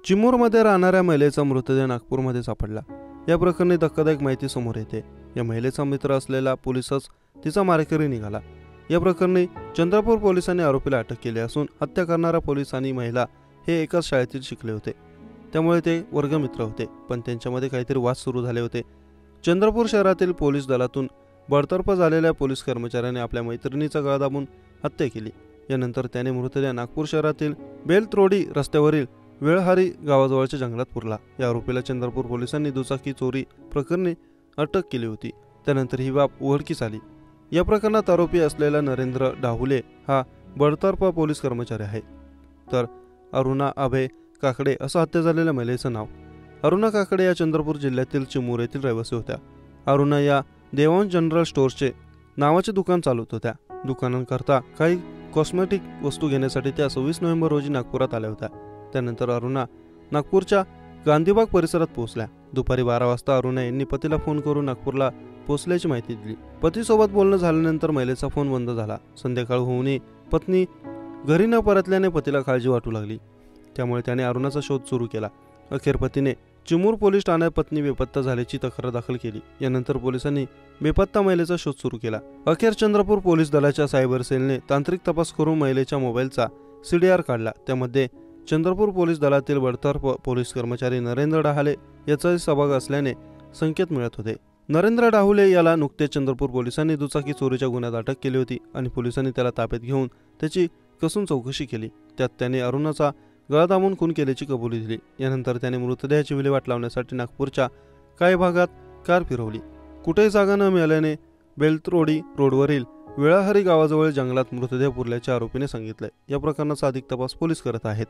चिमूरमध्ये राहणाऱ्या महिलेचा मृतदेह नागपूरमध्ये सापडला। या प्रकरणी धक्कादायक माहिती समोर येते। या महिलेचा मित्र असलेला पोलिसच तिचा मारेकरी निघाला। या प्रकरणी चंद्रपूर पोलिसांनी आरोपीला अटक केली असून हत्या करणारा पोलीस आणि महिला हे एकाच शाळेतील शिकले होते, त्यामुळे ते वर्गमित्र होते, पण त्यांच्यामध्ये काहीतरी वाद सुरू झाले होते। चंद्रपूर शहरातील पोलीस दलातून बडतर्फ झालेल्या पोलीस कर्मचाऱ्याने आपल्या मैत्रिणीचा गळा दाबून हत्या केली। यानंतर त्याने मृतदेह नागपूर शहरातील बेलत्रोडी रस्त्यावरील वेळहारी गावाजवळच्या जंगलात पुरला। या आरोपीला चंद्रपूर पोलिसांनी दुचाकी चोरी प्रकरणी अटक केली होती। त्यानंतर ही बाब उघडकीस आली। या प्रकरणात आरोपी असलेला नरेंद्र डाहुले हा बडतर्फ पोलीस कर्मचारी आहे, तर अरुणा अभय काकडे असं हत्या झालेल्या महिलेचं नाव। अरुणा काकडे या चंद्रपूर जिल्ह्यातील चिमूर येथील रहिवासी होत्या। अरुणा या देवांश जनरल स्टोअर्सचे नावाचे दुकान चालवत होत्या। दुकानांकरता काही कॉस्मेटिक वस्तू घेण्यासाठी त्या 26 नोव्हेंबर रोजी नागपुरात आल्या होत्या। त्यानंतर अरुणा नागपूरच्या गांधीबाग परिसरात पोहोचल्या। दुपारी 12 वाजता अरुणा यांनी पतीला फोन करून नागपूरला पोहोचल्याची माहिती दिली। पतीसोबत बोलणं झाल्यानंतर महिलेचा फोन बंद झाला। संध्याकाळ होऊनही पत्नी घरी न परतल्याने पतीला काळजी वाटू लागली, त्यामुळे त्याने अरुणाचा शोध सुरू केला। अखेर पतीने चिमूर पोलीस ठाण्यात पत्नी बेपत्ता झाल्याची तक्रार दाखल केली। यानंतर पोलिसांनी बेपत्ता महिलेचा शोध सुरू केला। अखेर चंद्रपूर पोलीस दलाच्या सायबर सेलने तांत्रिक तपास करून महिलेच्या मोबाईलचा CDR काढला। त्यामध्ये चंद्रपूर पोलीस दलातील बडतर्फ पोलीस कर्मचारी नरेंद्र डाहुले याचाही सहभाग असल्याने संकेत मिळत होते। नरेंद्र डाहुले याला नुकतेच चंद्रपूर पोलिसांनी दुचाकी चोरीच्या गुन्ह्यात अटक केली होती आणि पोलिसांनी त्याला ताब्यात घेऊन त्याची कसून चौकशी केली। त्यात त्याने अरुणाचा गळा दाबून खून केल्याची कबुली दिली। यानंतर त्याने मृतदेहाची विल्हेवाट लावण्यासाठी नागपूरच्या काही भागात कार फिरवली। कुठेही जागा न मिळाल्याने बेलत्रोडी रोडवरील वेळाहरी गावाजवळ जंगलात मृतदेह पुरल्याचे आरोपीने सांगितले। या प्रकरणाचा अधिक तपास पोलीस करत आहेत।